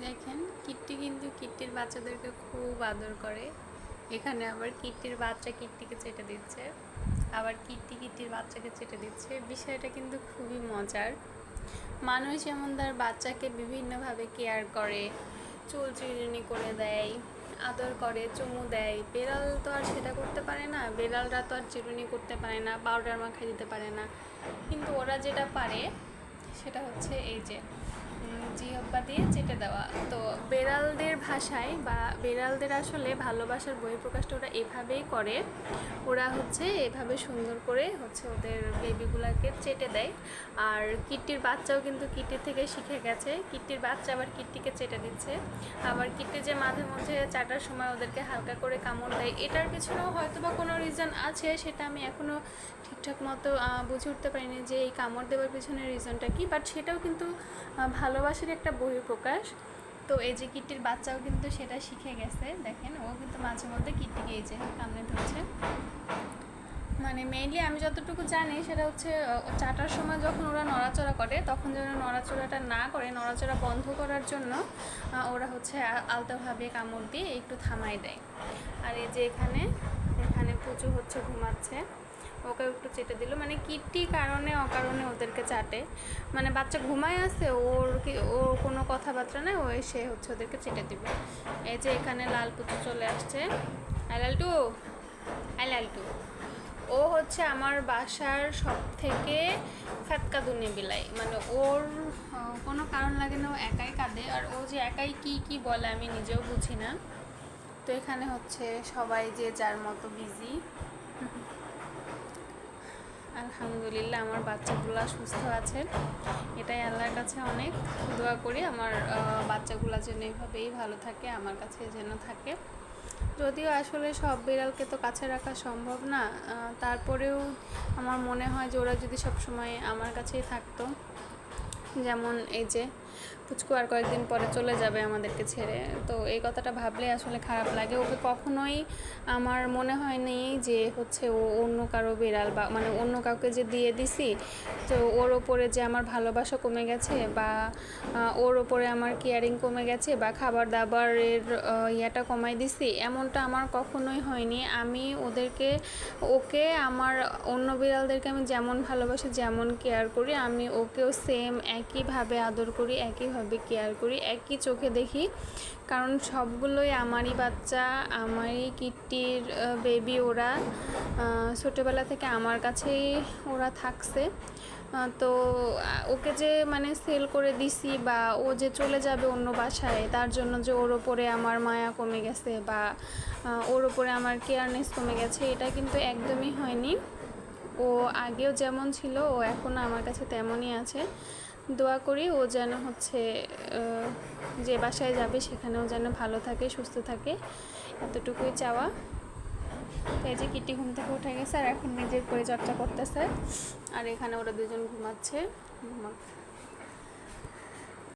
দেখেন কিট্টি কিন্তু কিট্টির বাচ্চাদেরকে খুব আদর করে। এখানে আবার কিট্টির বাচ্চা কিট্টিকে চেটে দিচ্ছে, আবার কিট্টি কিট্টির বাচ্চাকে চেটে দিচ্ছে। বিষয়টা কিন্তু খুবই মজার। মানুষ যেমন তার বাচ্চাকে বিভিন্নভাবে কেয়ার করে, চুল চিরুনি করে দেয়, আদর করে, চুমু দেয়, বেড়াল তো আর সেটা করতে পারে না। বেড়ালরা তো আর চিরুনি করতে পারে না, পাউডার মাখিয়ে দিতে পারে না। কিন্তু ওরা যেটা পারে সেটা হচ্ছে এই যে জিহ্বা দিয়ে চেটে দেওয়া। তো বেড়ালদের ভাষায় বা বেড়ালদের আসলে ভালোবাসার বহিঃপ্রকাশটা ওরা এভাবেই করে। ওরা হচ্ছে এভাবে সুন্দর করে হচ্ছে ওদের বেবিগুলোকে চেটে দেয়। আর কিট্টির বাচ্চাও কিন্তু কিট্টির থেকে শিখে গেছে। কিট্টির বাচ্চা আবার কিট্টিকে চেটে দিচ্ছে। আবার কিট্টি যে মাঝে মধ্যে চাটার সময় ওদেরকে হালকা করে কামড় দেয়, এটার পিছনেও হয়তো বা কোনো রিজন আছে, সেটা আমি এখনও ঠিকঠাক মতো বুঝে উঠতে পারিনি যে এই কামড় দেওয়ার পিছনে রিজনটা কী। বাট সেটাও কিন্তু ভালোবাসার একটা বহিঃপ্রকাশ। তো এই যে কিট্টির বাচ্চাও কিন্তু সেটা শিখে গেছে। দেখেন ও কিন্তু মাঝে মধ্যে কিট্টিকে এই যে কামড়ে ধরছে। মানে মেইনলি আমি যতটুকু জানি সেটা হচ্ছে চাটার সময় যখন ওরা নড়াচড়া করে তখন যেন নড়াচড়াটা না করে, নড়াচড়া বন্ধ করার জন্য ওরা হচ্ছে আলতোভাবে কামড় দিয়ে একটু থামাই দেয়। আর এই যে এখানে এখানে পুচু হচ্ছে ঘুমাচ্ছে, ওকে একটু চেটে দিল। মানে কিট্টি কারণে অকারণে ওদেরকে চাটে। মানে বাচ্চা ঘুমায় আছে, ও কোনো কথাবার্তা নেই, ও এসে হচ্ছে ওদেরকে চেটে দিবে। এই যে এখানে লাল পুচু চলে আসছে। আই লালটু, আই লালটু। ও হচ্ছে আমার বাসার সব থেকে ফ্যাতকা দুনে বিলাই। মানে ওর কোনো কারণ লাগে না, ও একাই কাঁদে। আর ও যে একাই কি বলে আমি নিজেও বুঝি না। তো এখানে হচ্ছে সবাই যে যার মতো বিজি। আলহামদুলিল্লাহ আমার বাচ্চাগুলো সুস্থ আছে, এটাই আল্লাহর কাছে অনেক দোয়া করি। আমার বাচ্চাগুলো যেন এইভাবেই ভালো থাকে, আমার কাছে যেন থাকে। যদিও আসলে সব বিড়ালকে তো কাছে রাখা সম্ভব না, তারপরেও আমার মনে হয় যে ওরা যদি সবসময় আমার কাছেই থাকতো। যেমন এই যে পুচকু আর কয়েকদিন পরে চলে যাবে আমাদেরকে ছেড়ে, তো এই কথাটা ভাবলে আসলে খারাপ লাগে। ওকে কখনোই আমার মনে হয়নি যে হচ্ছে ও অন্য কারো বিড়াল, বা মানে অন্য কাউকে যে দিয়ে দিছি তো ওর ওপরে যে আমার ভালোবাসা কমে গেছে, বা ওর ওপরে আমার কেয়ারিং কমে গেছে, বা খাবার দাবারের ইয়াটা কমাই দিছি, এমনটা আমার কখনোই হয়নি। আমি ওকে আমার অন্য বিড়ালদেরকে আমি যেমন ভালোবাসি, যেমন কেয়ার করি, আমি ওকেও সেম একইভাবে আদর করি, একইভাবে কেয়ার করি, একই চোখে দেখি। কারণ সবগুলোই আমারই বাচ্চা, আমারই কিট্টির বেবি। ওরা ছোটোবেলা থেকে আমার কাছেই ওরা থাকছে। তো ওকে যে মানে সেল করে দিছি বা ও যে চলে যাবে অন্য বাসায়, তার জন্য যে ওর ওপরে আমার মায়া কমে গেছে বা ওর ওপরে আমার কেয়ারনেস কমে গেছে, এটা কিন্তু একদমই হয়নি। ও আগেও যেমন ছিল ও এখনও আমার কাছে তেমনই আছে। দোয়া করি ও যেন হচ্ছে যে বাসায় যাবে সেখানেও যেন ভালো থাকে, সুস্থ থাকে, এতটুকুই চাওয়া। এই যে কিটি ঘুম থেকে উঠে গেছে আর এখন নিজের পরিচর্যা করতেছে। আর এখানে ওরা দুজন ঘুমাচ্ছে।